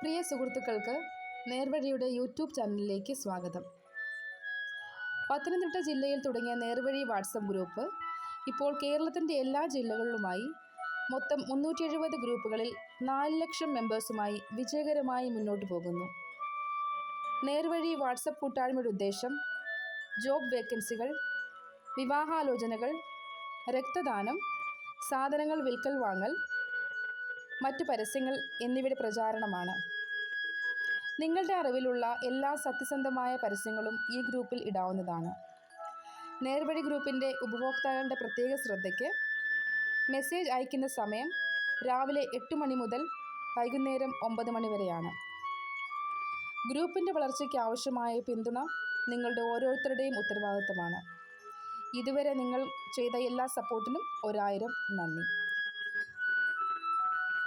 പ്രിയ സുഹൃത്തുക്കൾക്ക് നേർവഴിയുടെ യൂട്യൂബ് ചാനലിലേക്ക് സ്വാഗതം. പത്തനംതിട്ട ജില്ലയിൽ തുടങ്ങിയ നേർവഴി വാട്സപ്പ് ഗ്രൂപ്പ് ഇപ്പോൾ കേരളത്തിൻ്റെ എല്ലാ ജില്ലകളിലുമായി മൊത്തം 370 ഗ്രൂപ്പുകളിൽ 4 ലക്ഷം മെമ്പേഴ്സുമായി വിജയകരമായി മുന്നോട്ട് പോകുന്നു. നേർവഴി വാട്സപ്പ് കൂട്ടായ്മയുടെ ഉദ്ദേശം ജോബ് വേക്കൻസികൾ, വിവാഹാലോചനകൾ, രക്തദാനം, സാധനങ്ങൾ വിൽക്കൽ വാങ്ങൽ, മറ്റു പരസ്യങ്ങൾ എന്നിവയുടെ പ്രചാരണമാണ്. നിങ്ങളുടെ അറിവിലുള്ള എല്ലാ സത്യസന്ധമായ പരസ്യങ്ങളും ഈ ഗ്രൂപ്പിൽ ഇടാവുന്നതാണ്. നേർവഴി ഗ്രൂപ്പിൻ്റെ ഉപഭോക്താക്കളുടെ പ്രത്യേക ശ്രദ്ധയ്ക്ക് മെസ്സേജ് അയക്കുന്ന സമയം രാവിലെ 8 മണി മുതൽ വൈകുന്നേരം 9 മണി വരെയാണ്. ഗ്രൂപ്പിൻ്റെ വളർച്ചയ്ക്ക് ആവശ്യമായ പിന്തുണ നിങ്ങളുടെ ഓരോരുത്തരുടെയും ഉത്തരവാദിത്തമാണ്. ഇതുവരെ നിങ്ങൾ ചെയ്ത എല്ലാ സപ്പോർട്ടിനും 1000 നന്ദി.